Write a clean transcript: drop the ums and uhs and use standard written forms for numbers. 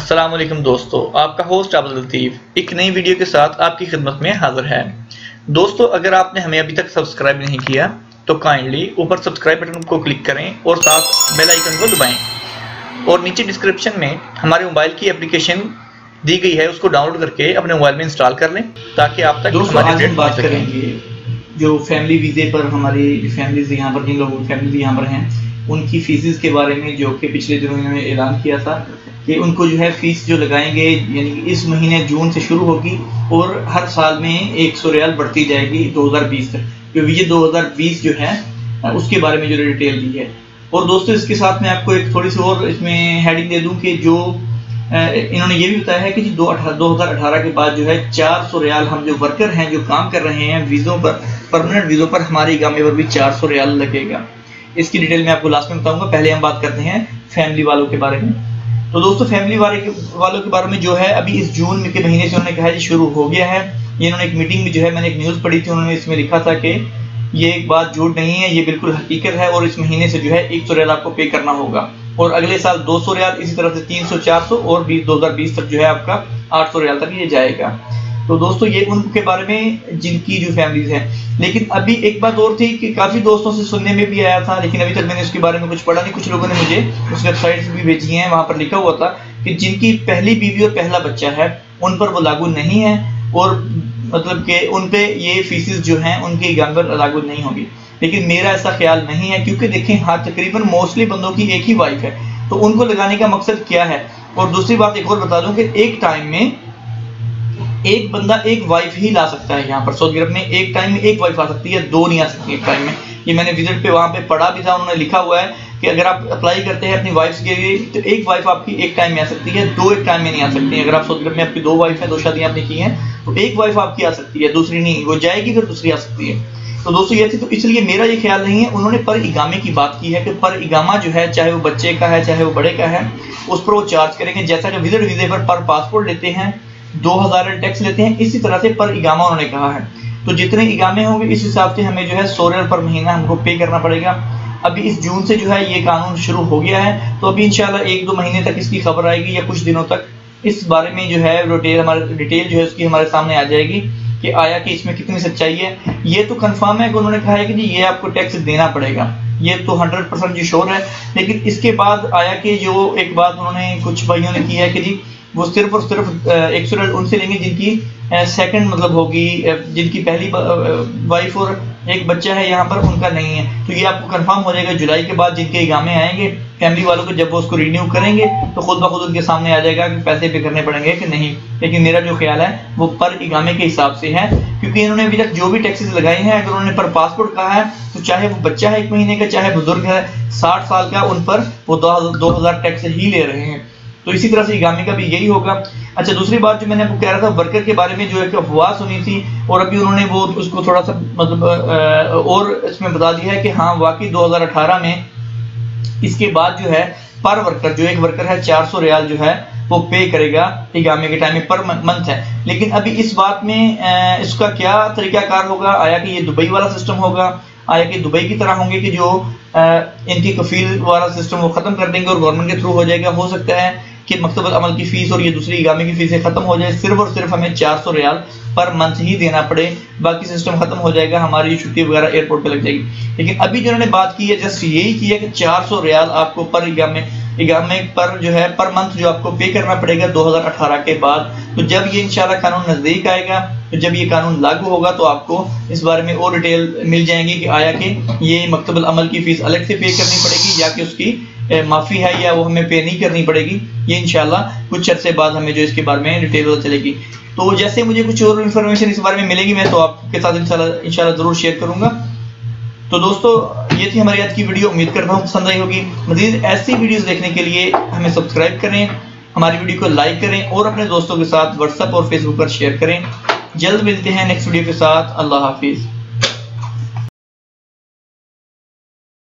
अस्सलाम वालेकुम दोस्तों, आपका होस्ट अब्दुल लतीफ़ एक नई वीडियो के साथ आपकी खिदमत में हाजिर है। दोस्तों, अगर आपने हमें अभी तक सब्सक्राइब नहीं किया तो काइंडली ऊपर सब्सक्राइब बटन को क्लिक करें और साथ बेल आइकन को दबाएं और नीचे डिस्क्रिप्शन में हमारे मोबाइल की एप्लीकेशन दी गई है, उसको डाउनलोड करके अपने मोबाइल में इंस्टॉल कर लें ताकि आप तक दोस्तों आज हम बात करेंगे जो फैमिली वीज़े पर हमारी फैमिलीज यहाँ पर जिन लोगों की फैमिली यहाँ पर हैं उनकी फीसिस के बारे में, जो कि पिछले दिनों इन्होंने ऐलान किया था कि उनको जो है फीस जो लगाएंगे यानी कि इस महीने जून से शुरू होगी और हर साल में 100 रियाल बढ़ती जाएगी 2020 तक, क्योंकि ये 2020 जो है उसके बारे में जो डिटेल दी है। और दोस्तों इसके साथ मैं आपको एक थोड़ी सी और इसमें हेडिंग दे दूं कि जो इन्होंने ये भी बताया है कि 2018 के बाद जो है 400 रियाल हम जो वर्कर हैं जो काम कर रहे हैं वीज़ों पर, परमानेंट वीज़ों पर, हमारे इकामे पर भी 400 रियाल लगेगा। इसकी डिटेल मैं आपको लास्ट में बताऊंगा। पहले हम बात करते हैं फैमिली वालों के बारे में। तो दोस्तों फैमिली वालों के बारे में जो है अभी इस जून के महीने से उन्होंने कहा है शुरू हो गया है। ये इन्होंने एक मीटिंग में जो है, मैंने एक न्यूज़ पढ़ी थी, उन्होंने इसमें लिखा था कि ये एक बात झूठ नहीं है, ये बिल्कुल हकीकत है और इस महीने से जो है 100 रियाल आपको पे करना होगा और अगले साल 200 रियाल, इसी तरह से 300, 400 और 2020 तक जो है आपका 800 रियाल तक ये जाएगा। तो दोस्तों ये उनके बारे में जिनकी जो फैमिलीज हैं। लेकिन अभी एक बात और थी कि काफ़ी दोस्तों से सुनने में भी आया था, लेकिन अभी तक मैंने उसके बारे में कुछ पढ़ा नहीं। कुछ लोगों ने मुझे उस वेबसाइट से भी भेजी हैं, वहाँ पर लिखा हुआ था कि जिनकी पहली बीवी और पहला बच्चा है उन पर वो लागू नहीं है और मतलब कि उन पे ये फीसिस जो हैं उनके इकामे पर लागू नहीं होगी। लेकिन मेरा ऐसा ख्याल नहीं है, क्योंकि देखें हाँ तकरीबन मोस्टली बंदों की एक ही वाइफ है, तो उनको लगाने का मकसद क्या है। और दूसरी बात एक और बता दूं कि एक टाइम में एक बंदा एक वाइफ ही ला सकता है। यहाँ पर सऊदी अरब में एक टाइम में एक वाइफ आ सकती है, दो नहीं आ सकती एक टाइम में। ये मैंने विजिट पे वहाँ पे पढ़ा भी था, उन्होंने लिखा हुआ है कि अगर आप अप्लाई करते हैं अपनी वाइफ के लिए तो एक वाइफ आपकी एक टाइम में आ सकती है, दो एक टाइम में नहीं आ सकती। अगर आप सऊदी अरब में आपकी दो वाइफ है, दो शादियाँ आपने की हैं, तो एक वाइफ आपकी आ सकती है, दूसरी नहीं, वो जाएगी फिर दूसरी आ सकती है। तो दोस्तों ये थी, तो इसलिए मेरा ये ख्याल नहीं है। उन्होंने पर इकामे की बात की है कि पर इकामा जो है चाहे वो बच्चे का है चाहे वो बड़े का है उस पर वो चार्ज करेंगे। जैसा कि विजिट वीजे पर पासपोर्ट लेते हैं 2000 टैक्स लेते हैं, इसी तरह से पर इकामा उन्होंने कहा है। तो जितने इकामे होंगे इस हिसाब से हमें जो है 100 रियाल पर महीना हमको पे करना पड़ेगा। अभी इस जून से जो है ये कानून शुरू हो गया है, तो अभी इंशाल्लाह 1-2 महीने तक इसकी खबर आएगी या कुछ दिनों तक इस बारे में जो है डिटेल जो है उसकी हमारे सामने आ जाएगी कि आया कि इसमें कितनी सच्चाई है। ये तो कंफर्म है कि उन्होंने कहा है कि जी ये आपको टैक्स देना पड़ेगा, ये तो 100% जी श्योर है। लेकिन इसके बाद आया कि जो एक बात उन्होंने कुछ भाइयों ने की है कि जी वो सिर्फ और सिर्फ 100 रियाल उनसे लेंगे जिनकी सेकंड मतलब होगी, जिनकी पहली वाइफ और एक बच्चा है यहाँ पर, उनका नहीं है। तो ये आपको कंफर्म हो जाएगा जुलाई के बाद जिनके इकामे आएंगे फैमिली वालों को, जब वो उसको रिन्यू करेंगे तो खुद ब खुद उनके सामने आ जाएगा कि पैसे पे करने पड़ेंगे कि नहीं। लेकिन मेरा जो ख्याल है वो पर इकामे के हिसाब से है, क्योंकि इन्होंने अभी तक जो भी टैक्सेस लगाए हैं, अगर उन्होंने पर पासपोर्ट कहा है तो चाहे वो बच्चा है 1 महीने का, चाहे बुजुर्ग है 60 साल का, उन पर वो 2000 टैक्स ही ले रहे हैं। तो इसी तरह से इकामे का भी यही होगा। अच्छा, दूसरी बात जो मैंने आपको कह रहा था वर्कर के बारे में, जो एक अफवाह सुनी थी और अभी उन्होंने वो उसको थोड़ा सा मतलब और इसमें बता दिया है कि हाँ वाकई 2018 में इसके बाद जो है पर वर्कर, जो एक वर्कर है 400 रियाल जो है वो पे करेगा इकामे के टाइम में, पर मंथ है। लेकिन अभी इस बात में इसका क्या तरीकाकार होगा, आया कि ये दुबई वाला सिस्टम होगा, आया कि दुबई की तरह होंगे कि जो इनकी कफील वाला सिस्टम वो खत्म कर देंगे और गवर्नमेंट के थ्रू हो जाएगा। हो सकता है कि मकतबल अमल की फीस और ये दूसरी इकामे की फीसें खत्म हो जाए, सिर्फ और सिर्फ हमें 400 रियाल पर मंथ ही देना पड़े, बाकी सिस्टम खत्म हो जाएगा, हमारी छुट्टी वगैरह एयरपोर्ट पे लग जाएगी। लेकिन अभी जो उन्होंने बात की है जस्ट यही की है कि 400 रियाल आपको पर इकामे पर जो है पर मंथ जो आपको पे करना पड़ेगा 2018 के बाद। तो जब ये इंशाल्लाह कानून नजदीक आएगा, तो जब ये कानून लागू होगा तो आपको इस बारे में और डिटेल मिल जाएंगी कि आया कि ये मकतबल अमल की फीस अलग से पे करनी पड़ेगी या कि उसकी माफ़ी है या वो हमें पे नहीं करनी पड़ेगी। ये इंशाल्लाह कुछ अर्से बाद हमें जो इसके बारे में डिटेल पता चलेगी। तो जैसे मुझे कुछ और इन्फॉर्मेशन इस बारे में मिलेगी मैं तो आपके साथ इंशाल्लाह ज़रूर शेयर करूँगा। तो दोस्तों ये थी हमारी आज की वीडियो, उम्मीद करता हूँ पसंद आई होगी। मज़ीद ऐसी वीडियोस देखने के लिए हमें सब्सक्राइब करें, हमारी वीडियो को लाइक करें और अपने दोस्तों के साथ व्हाट्सएप और फेसबुक पर शेयर करें। जल्द मिलते हैं नेक्स्ट वीडियो के साथ। अल्लाह हाफिज़।